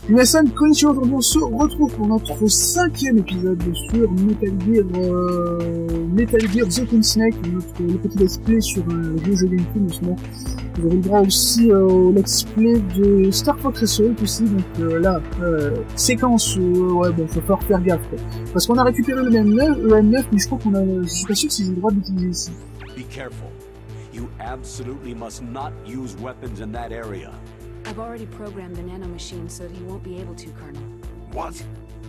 Minasan, konnichiwa, aujourd'hui on se retrouve pour notre 5e épisode sur Metal Gear The Snake, le petit let's play sur un jeu GameCube en ce moment. Vous avez le droit aussi au let's play de Star Fox Assault aussi, donc là, séquence, ouais bon, faut falloir faire gaffe quoi. Parce qu'on a récupéré le M9, mais je crois qu'on a, je suis pas sûr si j'ai le droit d'utiliser ici. Be careful. You absolutely must not use weapons in that area. I've already programmed the nanomachine so that he won't be able to, Colonel. What?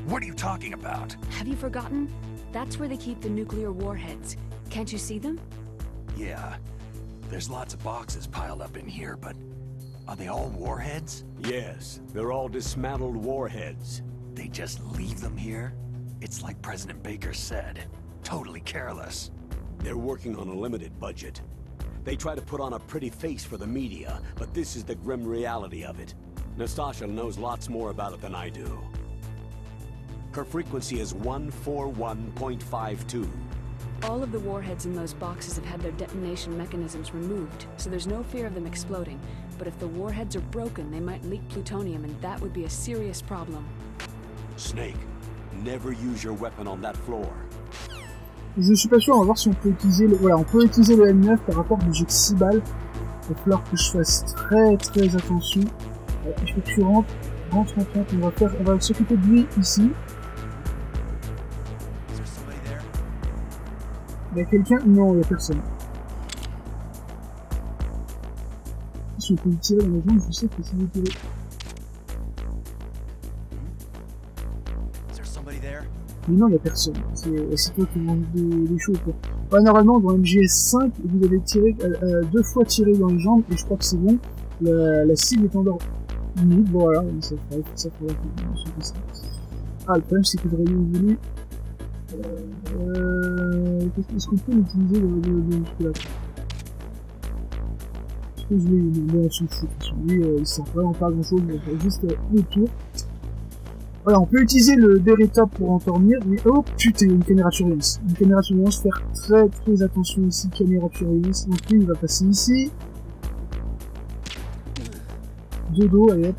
What are you talking about? Have you forgotten? That's where they keep the nuclear warheads. Can't you see them? Yeah. There's lots of boxes piled up in here, but are they all warheads? Yes, they're all dismantled warheads. They just leave them here? It's like President Baker said. Totally careless. They're working on a limited budget. They try to put on a pretty face for the media, but this is the grim reality of it. Nastasha knows lots more about it than I do. Her frequency is 141.52. All of the warheads in those boxes have had their detonation mechanisms removed, so there's no fear of them exploding. But if the warheads are broken, they might leak plutonium, and that would be a serious problem. Snake, never use your weapon on that floor. Je suis pas sûr, on va voir si on peut utiliser le... Voilà, on peut utiliser le M9 par rapport au jeu de 6 balles. Il va falloir que je fasse très attention. Il faut que tu rentres, on va s'occuper de lui ici. Il y a quelqu'un? Non, il y a personne. Si on peut lui tirer dans la jambe, je sais que c'est lui tirer. Mais non, il n'y a personne. C'est toi qui mange des choses, quoi. Ouais, normalement, dans MGS5, vous avez tiré, 2 fois tiré dans les jambes, et je crois que c'est bon. La cible est endormie. Voilà, ça fera ça. Ah, le problème, c'est que j'aurais bien voulu... Est-ce qu'on peut l'utiliser le musculateur? Est-ce que je l'ai eu? Non, on s'en fout. Lui, il sert vraiment pas à grand chose, il fait juste le tour. Voilà, on peut utiliser le Beretta pour endormir, mais oh putain, une caméra de surveillance. Une caméra de surveillance, faire très attention ici, caméra de surveillance. Donc lui, il va passer ici. De dos, allez hop.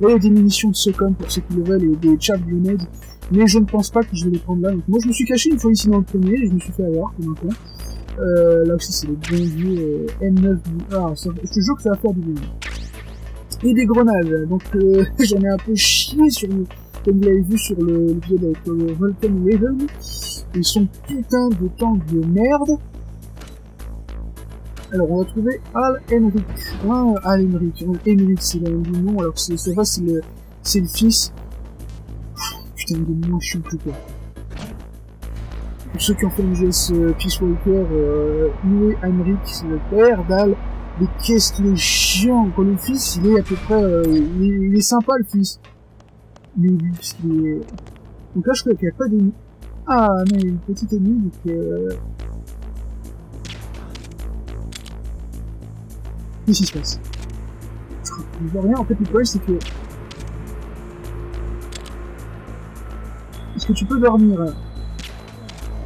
Là, il y a des munitions de Socom pour ceux qui le veulent et des chaff grenades. Mais je ne pense pas que je vais les prendre là. Donc moi, je me suis caché une fois ici dans le premier et je me suis fait avoir comme un con. Là aussi, c'est le bon vieux M9. Ah, ça, je te jure que ça va faire du bien. Et des grenades. Donc j'en ai un peu chié sur le... Comme vous l'avez vu sur l'épisode avec Vulcan Raven, ils sont putain de tanks de merde. Alors on va trouver Emmerich. Emmerich, c'est le nom du nom, alors que c'est vrai, c'est le fils. Putain de nom chiant plus quoi. Pour ceux qui ont fait MGS Peace Walker, Emmerich, c'est le père d'Al. Mais qu'est-ce qu'il est chiant quand le fils, il est à peu près, il est sympa le fils. Mais lui, puisqu'il est... Donc là, je crois qu'il n'y a pas d'ennemis. Ah, non, il y a une petite ennemie, donc qu'est-ce qui se passe? Je vois rien, en fait, le problème, c'est que... Est-ce que tu peux dormir?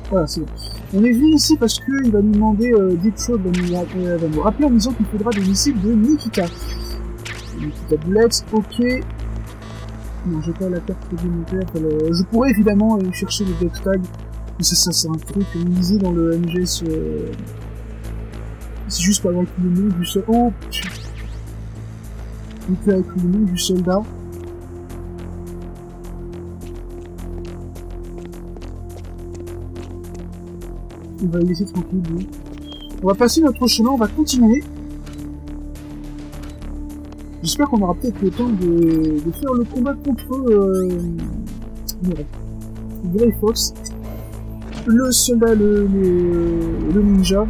Voilà, c'est bon. On est venu ici parce qu'il va nous demander Deep Shot, va nous rappeler en disant qu'il faudra des missiles de Nikita. Nikita Bullets, ok. Non, j'ai pas la carte complémentaire. Je pourrais évidemment aller chercher le deck tag, mais ça c'est un truc misé dans le MGS. C'est juste pas avec le nom du soldat. Oh putain! Donc avec le nom du soldat. On va le laisser tranquille. Lui. On va passer notre chemin, on va continuer. J'espère qu'on aura peut-être le temps de faire le combat contre Grey Fox, le soldat, le ninja.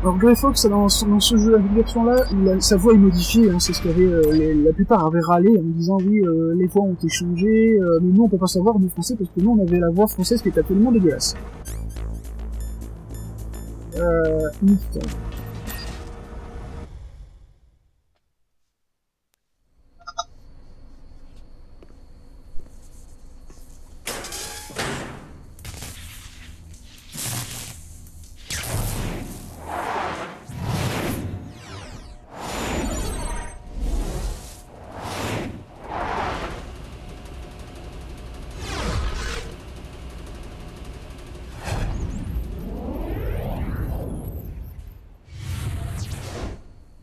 Alors Grey Fox, dans ce jeu, cette version-là, sa voix est modifiée, hein, c'est ce qu'avait la plupart avaient râlé en disant oui, les voix ont été changées, mais nous on peut pas savoir du français parce que nous on avait la voix française qui était absolument dégueulasse. Nickel.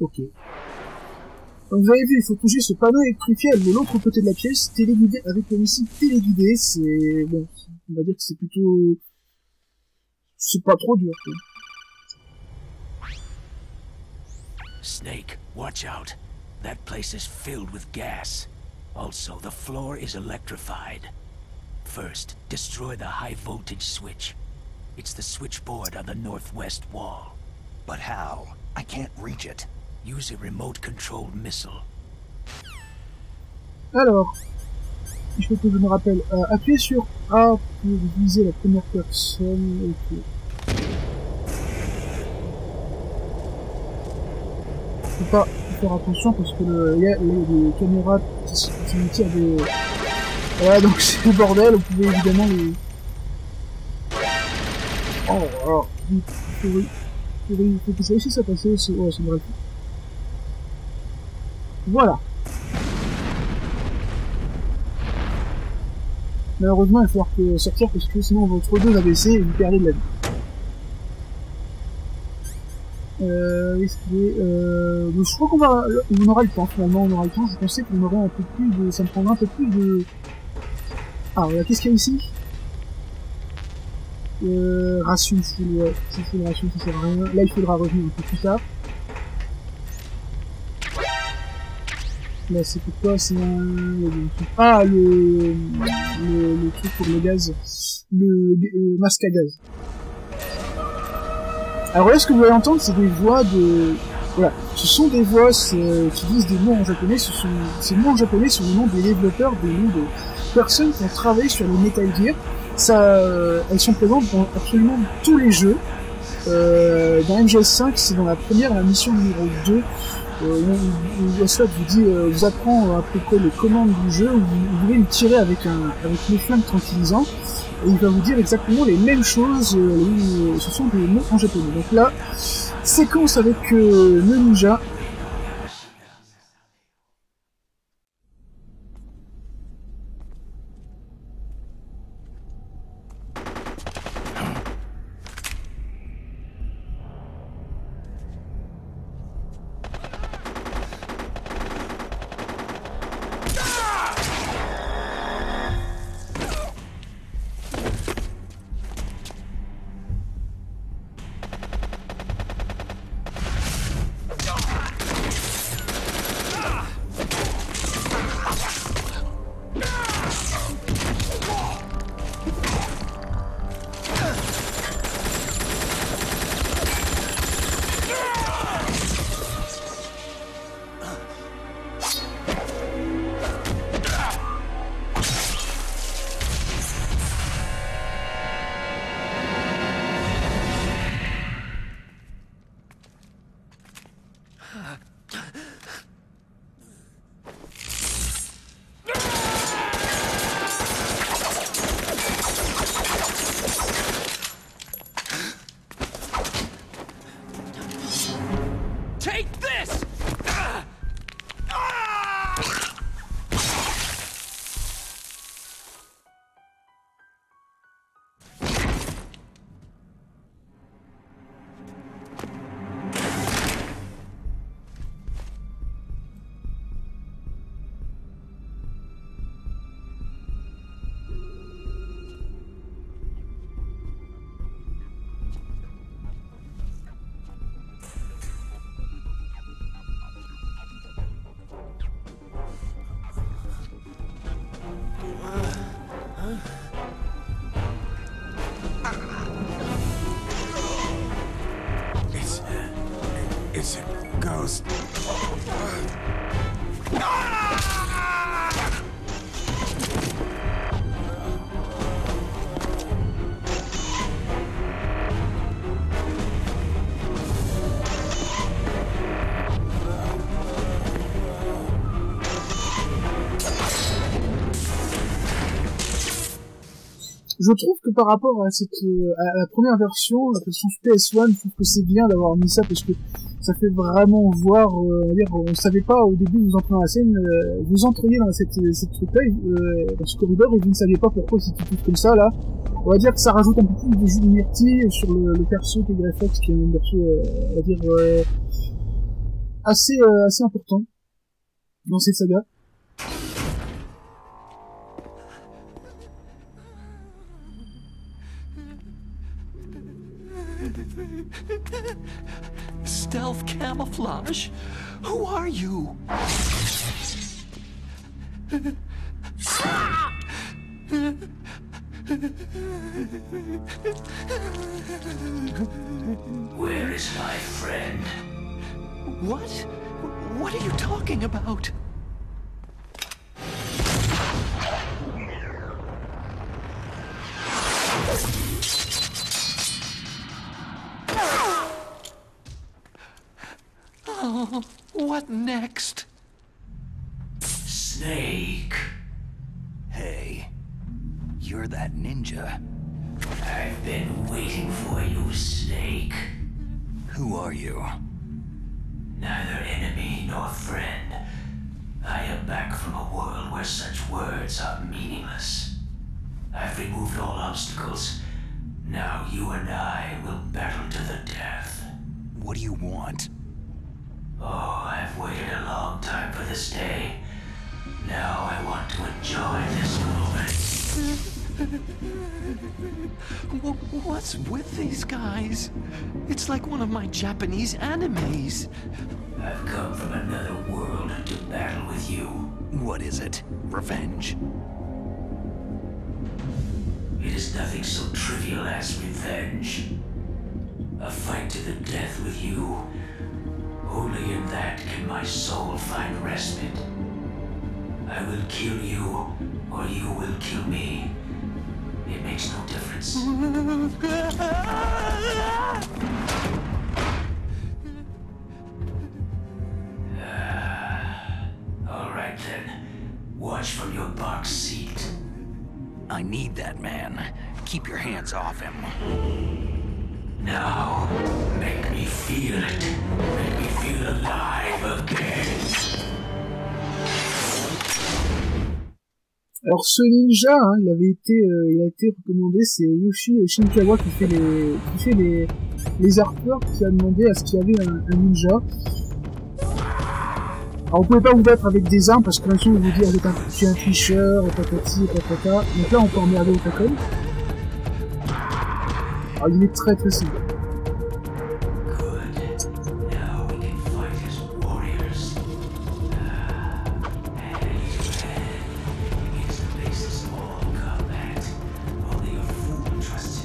Ok. Donc vous avez vu, il faut toucher ce panneau électrifié de l'autre côté de la pièce, téléguidé avec le missile téléguidé, c'est... Bon, on va dire que c'est plutôt... C'est pas trop dur, quoi. Snake, watch out. That place is filled with gas. Also, the floor is electrified. First, destroy the high voltage switch. It's the switchboard on the northwest wall. But how? I can't reach it. Use a remote-controlled missile. Alors, il faut que je me rappelle. Appuyez sur A pour viser la première personne. Ok. Faut pas faire attention parce que il y a des caméras qui tirent des... Voilà, donc c'est le bordel, vous pouvez évidemment les... Oh, alors, il faut que ça réussisse à passer, c'est... Ouais, c'est bref. Voilà. Malheureusement, il va falloir sortir parce que sinon votre dos va baisser et vous perdez de la vie. Je crois qu'on va... On aura le temps, finalement, on aura le temps. Je pensais qu'on aurait un peu plus de... Ça me prendra un peu plus de... Ah, voilà, qu'est-ce qu'il y a ici? Ration full, ouais. C'est full ration, ça sert à rien. Là, il faudra revenir un peu plus tard. Là, c'est pourquoi c'est un... Ah, le truc pour le gaz. Le masque à gaz. Alors là, ce que vous allez entendre, c'est des voix de... Voilà, ce sont des voix qui disent des mots en japonais. Ces mots en japonais sont les noms des développeurs, des noms de personnes qui ont travaillé sur le Metal Gear. Elles sont présentes dans absolument tous les jeux. Dans MGS5, c'est dans la première, la mission numéro 2. Où Oswald vous dit, vous apprend à peu près les commandes du jeu, où vous voulez le tirer avec le flingue tranquillisant, et il va vous dire exactement les mêmes choses, ce sont des mots en japonais. Donc là, séquence avec le ninja. It's a ghost. Je trouve que par rapport à à la première version, la version PS1, je trouve que c'est bien d'avoir mis ça parce que ça fait vraiment voir, on savait pas au début, vous entrez dans la scène, vous entriez dans cette truc-là, dans ce corridor, et vous ne saviez pas pourquoi c'était tout comme ça, là. On va dire que ça rajoute un peu plus de jus de myrtille sur le perso qui est Grey Fox, qui est un perso, on va dire, assez important dans cette saga. Stealth camouflage? Who are you? Where is my friend? What? What are you talking about? Oh, what next? Snake. Hey, you're that ninja. I've been waiting for you, Snake. Who are you? Neither enemy nor friend. I am back from a world where such words are meaningless. I've removed all obstacles. Now you and I will battle to the death. What do you want? Oh, I've waited a long time for this day. Now I want to enjoy this moment. What's with these guys? It's like one of my Japanese animes. I've come from another world to battle with you. What is it? Revenge? It is nothing so trivial as revenge. A fight to the death with you. Only in that can my soul find respite. I will kill you, or you will kill me. It makes no difference. All right then. Watch from your box seat. I need that man. Keep your hands off him. Now, make me feel it. Make me feel alive again. Alors ce ninja, hein, il a été recommandé, c'est Yoshi Shinkawa qui fait les artworks, qui a demandé à ce qu'il y avait un ninja. Alors on pouvait pas vous battre avec des armes parce que l'impression de vous dire tu es un tricheur, patati, patata. Donc là on peut emmerder au tacon. Alors il est très simple.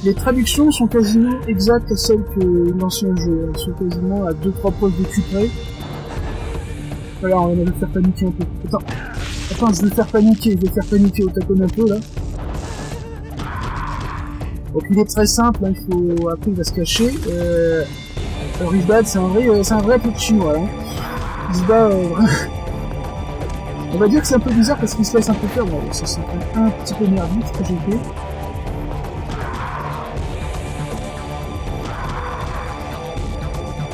Les traductions sont quasiment exactes à celles que l'ancien jeu. Elles sont quasiment à 2-3 points de cul près. Voilà, on va le faire paniquer un peu. Attends, je vais le faire paniquer au tacon un peu là. Donc il est très simple, hein, après il va se cacher. Alors il se bat, c'est un vrai petit chinois. Hein. Il se bat. On va dire que c'est un peu bizarre parce qu'il se laisse un peu faire. Bon, ça c'est un petit peu merdique ce que j'ai fait.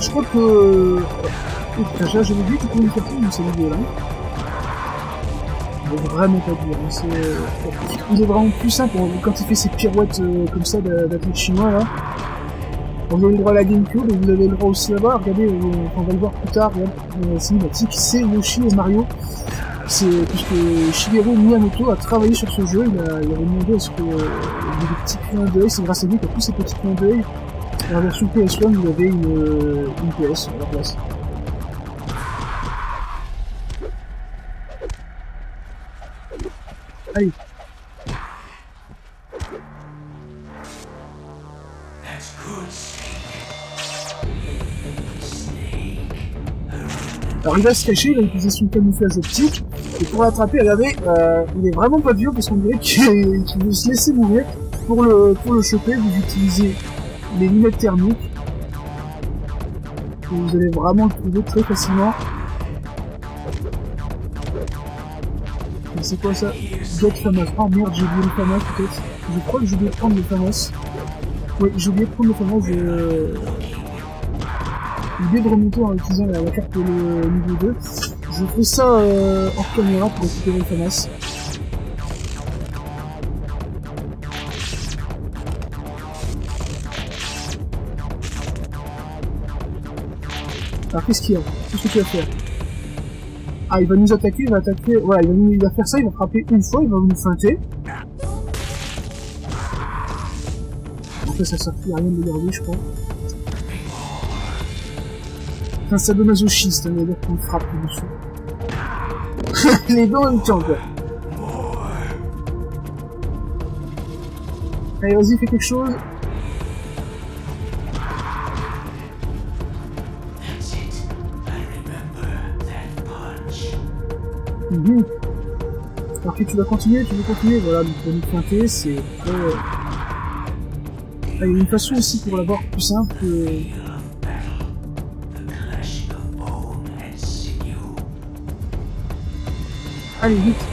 Je crois que... j'avais vu qu'il pouvait faire tout dans cette vidéo là. Il est vraiment pas dur. Hein. Il est vraiment plus simple quand il fait ses pirouettes comme ça d'athlète chinois là. Vous avez le droit à la GameCube et vous avez le droit aussi là-bas. Regardez, on va le voir plus tard. Cinématique, c'est Yoshi et Mario. C'est puisque Shigeru Miyamoto a travaillé sur ce jeu. Il avait demandé à ce qu'il y ait des petits clins d'œil. C'est grâce à lui qu'il y a tous ces petits clins d'œil. Dans la version PS1, il y avait une PS à la place. Allez. Alors il va se cacher, il va utiliser son camouflage optique, et pour l'attraper, regardez, il est vraiment pas vieux parce qu'on dirait qu'il veut se laisser mourir. Pour le choper, vous utilisez les lunettes thermiques. Et vous allez vraiment le trouver très facilement. Mais c'est quoi ça? Get famous. Oh merde, j'ai oublié le fameux peut-être. Je crois que j'ai oublié de prendre le fameux. Oui, j'ai oublié de prendre le fameux. J'ai oublié de remonter en utilisant la carte de niveau 2. Je fais ça hors caméra pour récupérer le fameux. Alors qu'est-ce qu'il y a? Qu'est-ce que tu vas faire? Ah, il va nous attaquer, il va attaquer... Voilà, il va faire ça, il va frapper une fois, il va nous feinter. Après, ça sert plus à rien de le garder, je crois. C'est un sadomasochiste, on va dire qu'on frappe dessus. Les deux en même temps, quoi. Allez, vas-y, fais quelque chose. Alors que tu vas continuer, voilà, donc pour nous pointer, c'est très... Il y a une façon aussi pour l'avoir plus simple que... Allez, vite.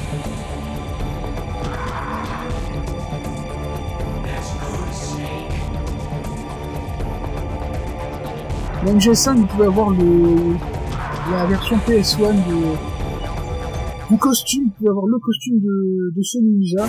Dans GS5, vous pouvez avoir la version PS1 du costume, vous pouvez avoir le costume de ce ninja.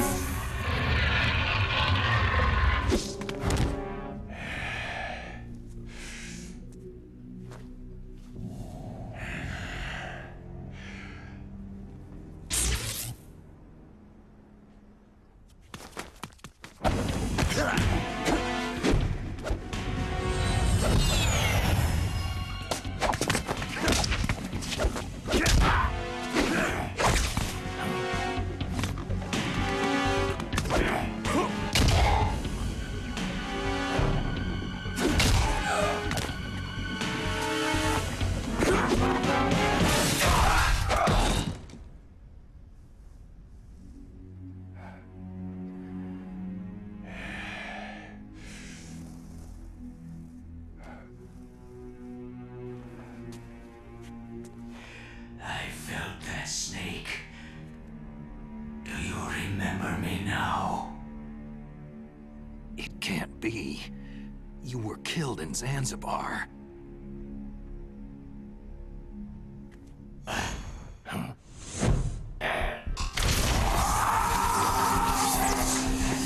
You were killed in Zanzibar.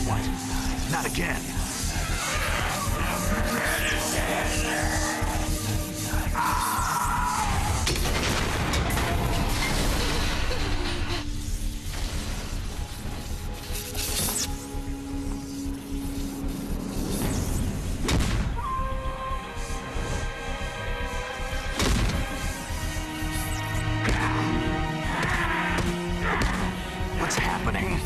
What? Not again. What's happening?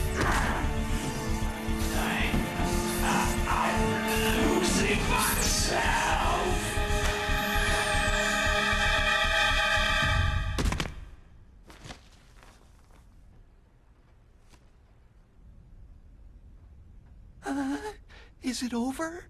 I'm losing myself. Is it over?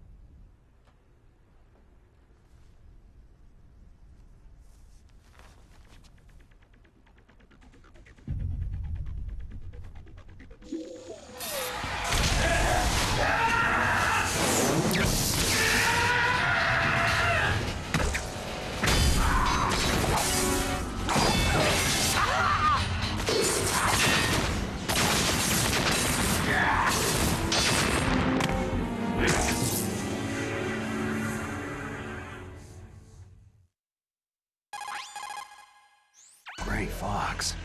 Gray Fox.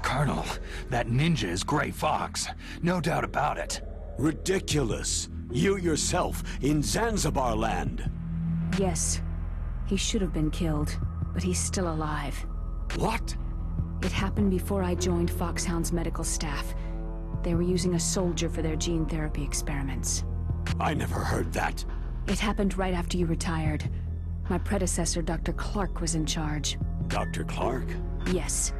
Colonel, that ninja is Gray Fox. No doubt about it. Ridiculous. You yourself in Zanzibar land. Yes. He should have been killed, but he's still alive. What? It happened before I joined Foxhound's medical staff. They were using a soldier for their gene therapy experiments. I never heard that. It happened right after you retired. My predecessor, Dr. Clark, was in charge. Dr. Clark? Yes.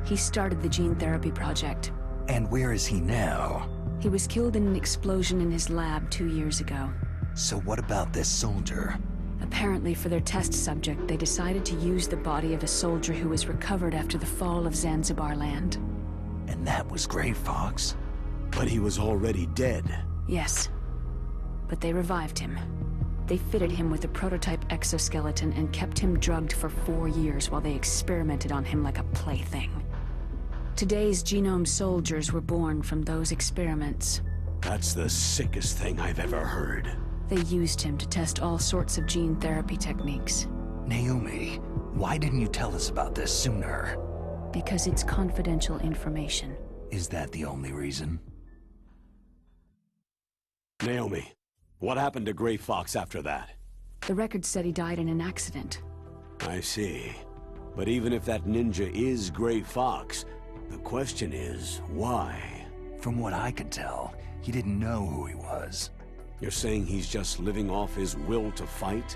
He started the gene therapy project. And where is he now? He was killed in an explosion in his lab 2 years ago. So what about this soldier? Apparently, for their test subject, they decided to use the body of a soldier who was recovered after the fall of Zanzibar land. And that was Gray Fox? But he was already dead. Yes. But they revived him. They fitted him with a prototype exoskeleton and kept him drugged for 4 years while they experimented on him like a plaything. Today's genome soldiers were born from those experiments. That's the sickest thing I've ever heard. They used him to test all sorts of gene therapy techniques. Naomi, Why didn't you tell us about this sooner? Because it's confidential information. Is that the only reason? Naomi, what happened to Gray Fox after that? The record said he died in an accident. I see. But even if that ninja is Gray Fox, the question is, why? From what I could tell, he didn't know who he was. You're saying he's just living off his will to fight?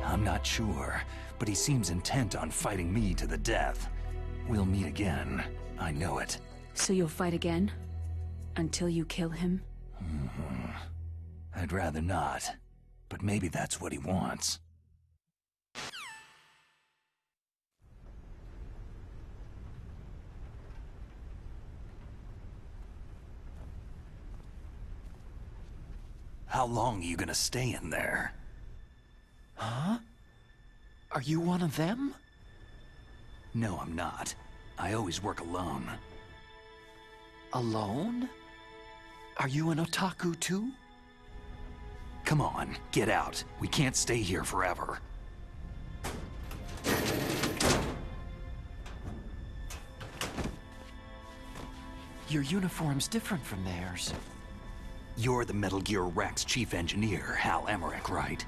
I'm not sure, but he seems intent on fighting me to the death. We'll meet again. I know it. So you'll fight again? Until you kill him? I'd rather not. But maybe that's what he wants. How long are you gonna stay in there? Huh? Are you one of them? No, I'm not. I always work alone. Alone? Are you an otaku too? Come on, get out. We can't stay here forever. Your uniform's different from theirs. You're the Metal Gear Rex chief engineer, Hal Emmerich, right?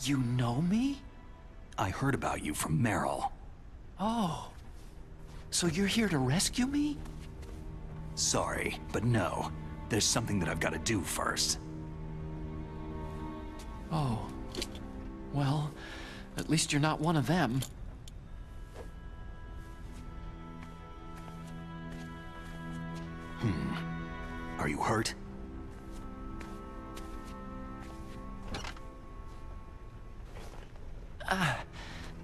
You know me? I heard about you from Meryl. Oh. So you're here to rescue me? Sorry, but no. There's something that I've got to do first. Oh. Well, at least you're not one of them. Are you hurt?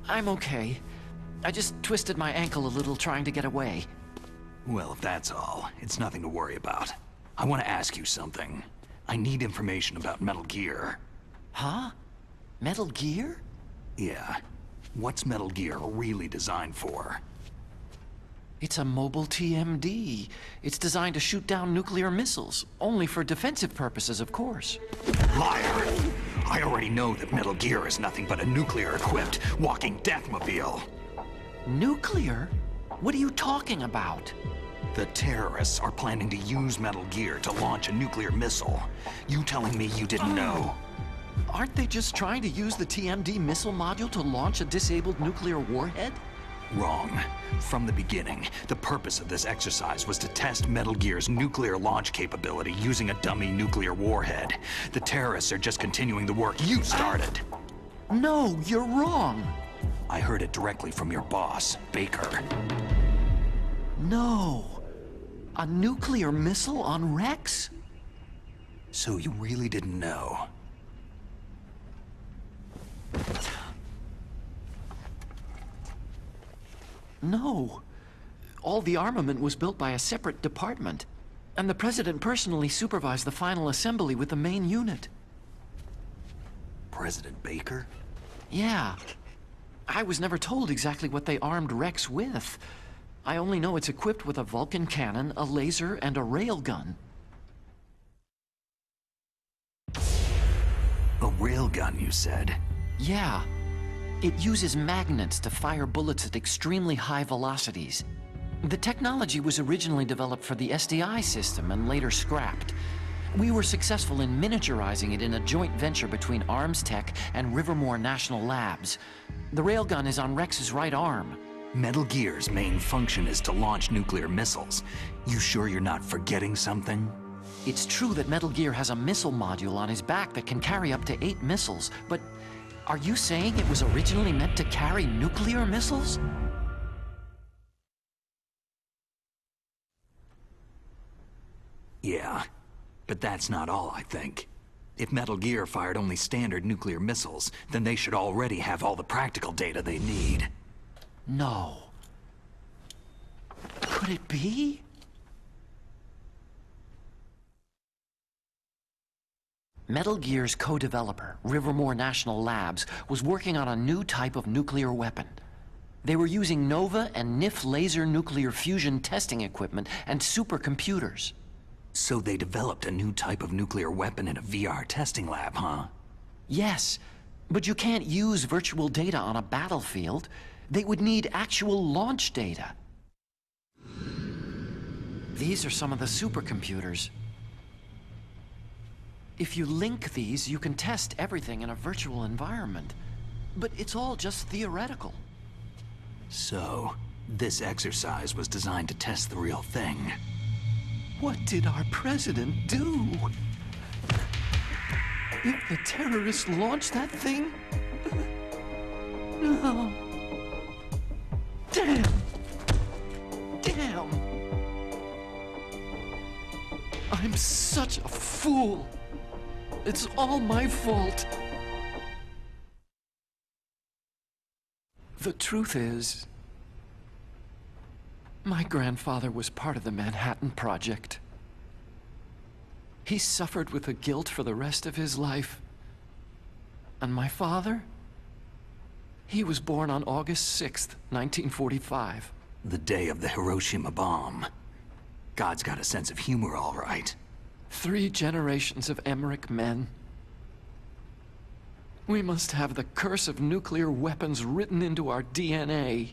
I'm okay. I just twisted my ankle a little trying to get away. Well, if that's all, it's nothing to worry about. I want to ask you something. I need information about Metal Gear. Huh? Metal Gear? Yeah. What's Metal Gear really designed for? It's a mobile TMD. It's designed to shoot down nuclear missiles. Only for defensive purposes, of course. Liar! I already know that Metal Gear is nothing but a nuclear-equipped walking deathmobile. Nuclear? What are you talking about? The terrorists are planning to use Metal Gear to launch a nuclear missile. You telling me you didn't know? Aren't they just trying to use the TMD missile module to launch a disabled nuclear warhead? Wrong. From the beginning, the purpose of this exercise was to test Metal Gear's nuclear launch capability using a dummy nuclear warhead. The terrorists are just continuing the work you started. No, you're wrong. I heard it directly from your boss, Baker. No. A nuclear missile on Rex? So you really didn't know? No. All the armament was built by a separate department, and the President personally supervised the final assembly with the main unit. President Baker? Yeah. I was never told exactly what they armed Rex with. I only know it's equipped with a Vulcan cannon, a laser, and a railgun. A railgun, you said? Yeah. It uses magnets to fire bullets at extremely high velocities. The technology was originally developed for the SDI system and later scrapped. We were successful in miniaturizing it in a joint venture between Arms Tech and Rivermore National Labs. The railgun is on Rex's right arm. Metal Gear's main function is to launch nuclear missiles. You sure you're not forgetting something? It's true that Metal Gear has a missile module on his back that can carry up to 8 missiles, but are you saying it was originally meant to carry nuclear missiles? Yeah, but that's not all, I think. If Metal Gear fired only standard nuclear missiles, then they should already have all the practical data they need. No. Could it be? Metal Gear's co-developer, Rivermore National Labs, was working on a new type of nuclear weapon. They were using Nova and NIF laser nuclear fusion testing equipment and supercomputers. So they developed a new type of nuclear weapon in a VR testing lab, huh? Yes. But you can't use virtual data on a battlefield. They would need actual launch data. These are some of the supercomputers. If you link these, you can test everything in a virtual environment. But it's all just theoretical. So, this exercise was designed to test the real thing. What did our president do? If the terrorists launched that thing? No. Damn! Damn! I'm such a fool! It's all my fault! The truth is, my grandfather was part of the Manhattan Project. He suffered with the guilt for the rest of his life. And my father? He was born on August 6th, 1945. The day of the Hiroshima bomb. God's got a sense of humor, all right. 3 generations of Emmerich men. We must have the curse of nuclear weapons written into our DNA.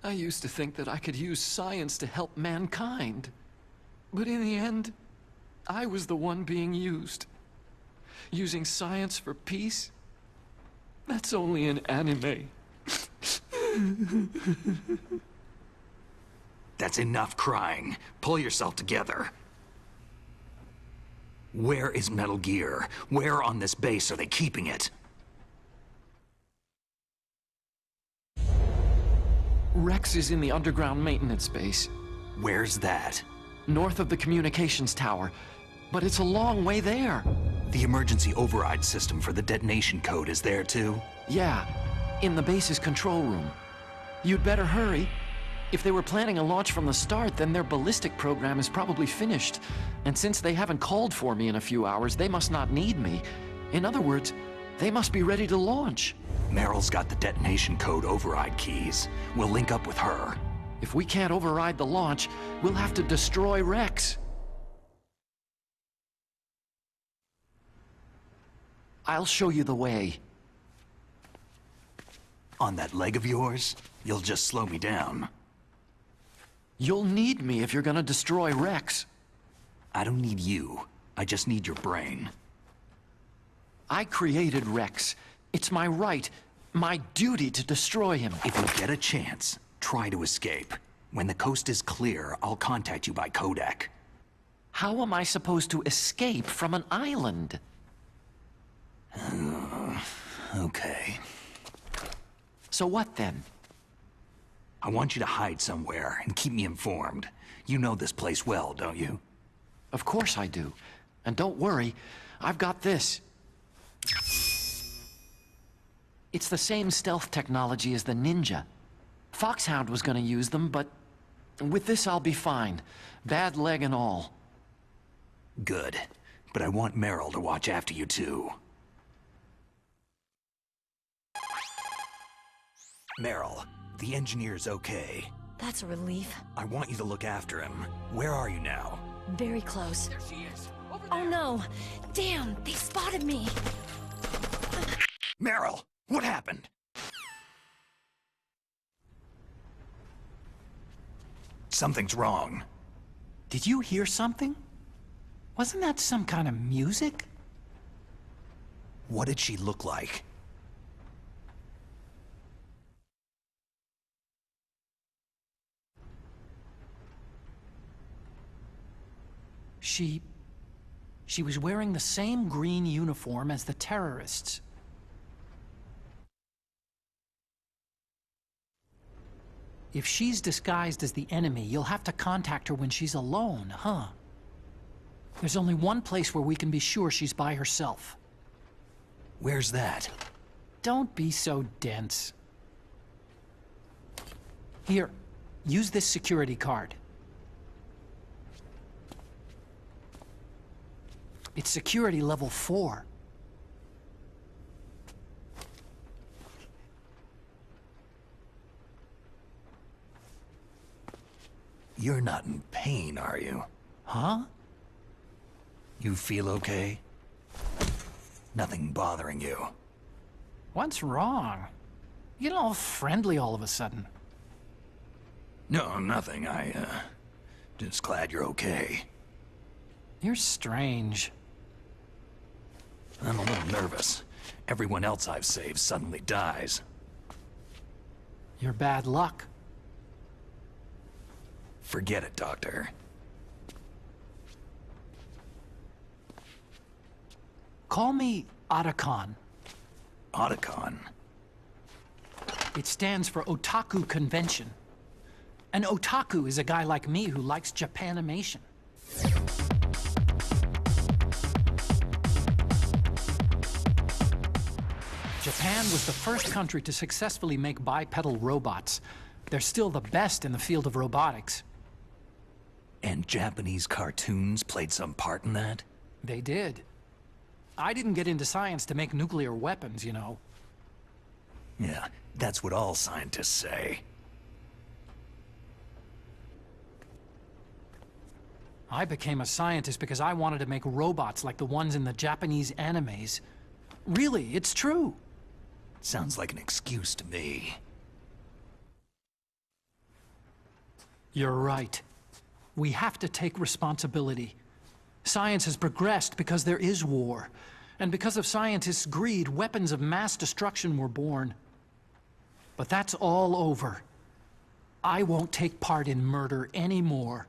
I used to think that I could use science to help mankind. But in the end, I was the one being used. Using science for peace? That's only in anime. That's enough crying. Pull yourself together. Where is Metal Gear? Where on this base are they keeping it? Rex is in the underground maintenance base. Where's that? North of the communications tower. But it's a long way there. The emergency override system for the detonation code is there too? Yeah, in the base's control room. You'd better hurry. If they were planning a launch from the start, then their ballistic program is probably finished. And since they haven't called for me in a few hours, they must not need me. In other words, they must be ready to launch. Meryl's got the detonation code override keys. We'll link up with her. If we can't override the launch, we'll have to destroy Rex. I'll show you the way. On that leg of yours, you'll just slow me down. You'll need me if you're gonna destroy Rex. I don't need you. I just need your brain. I created Rex. It's my right, my duty to destroy him. If you get a chance, try to escape. When the coast is clear, I'll contact you by codec. How am I supposed to escape from an island? Okay. So what then? I want you to hide somewhere and keep me informed. You know this place well, don't you? Of course I do. And don't worry, I've got this. It's the same stealth technology as the Ninja. Foxhound was gonna use them, but with this I'll be fine. Bad leg and all. Good. But I want Meryl to watch after you too. Meryl, the engineer's okay. That's a relief. I want you to look after him. Where are you now? Very close. There she is. Over Oh no! Damn, they spotted me! Meryl, what happened? Something's wrong. Did you hear something? Wasn't that some kind of music? What did she look like? She was wearing the same green uniform as the terrorists. If she's disguised as the enemy, you'll have to contact her when she's alone, huh? There's only one place where we can be sure she's by herself. Where's that? Don't be so dense. Here, use this security card. It's security level 4. You're not in pain, are you? Huh? You feel okay? Nothing bothering you? What's wrong? You get all friendly all of a sudden. No, nothing. Just glad you're okay. You're strange. I'm a little nervous. Everyone else I've saved suddenly dies. You're bad luck. Forget it, Doctor. Call me Otacon. Otacon? It stands for Otaku Convention. An otaku is a guy like me who likes Japanimation. Japan was the first country to successfully make bipedal robots. They're still the best in the field of robotics. And Japanese cartoons played some part in that? They did. I didn't get into science to make nuclear weapons, you know. Yeah, that's what all scientists say. I became a scientist because I wanted to make robots like the ones in the Japanese animes. Really, it's true. Sounds like an excuse to me. You're right. We have to take responsibility. Science has progressed because there is war. And because of scientists' greed, weapons of mass destruction were born. But that's all over. I won't take part in murder anymore.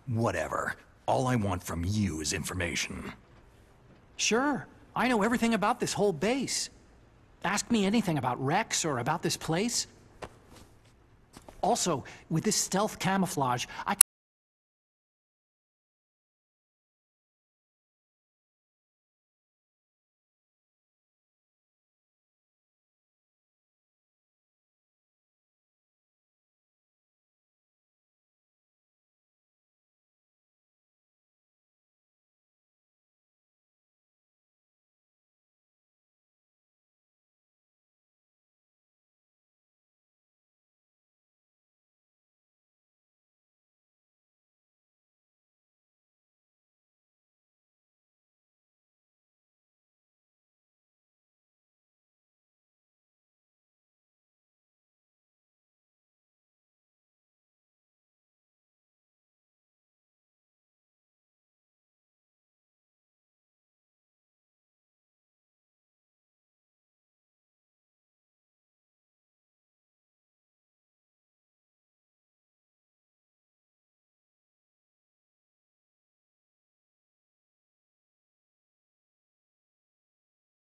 Whatever. All I want from you is information. Sure. I know everything about this whole base. Ask me anything about Rex or about this place. Also, with this stealth camouflage, I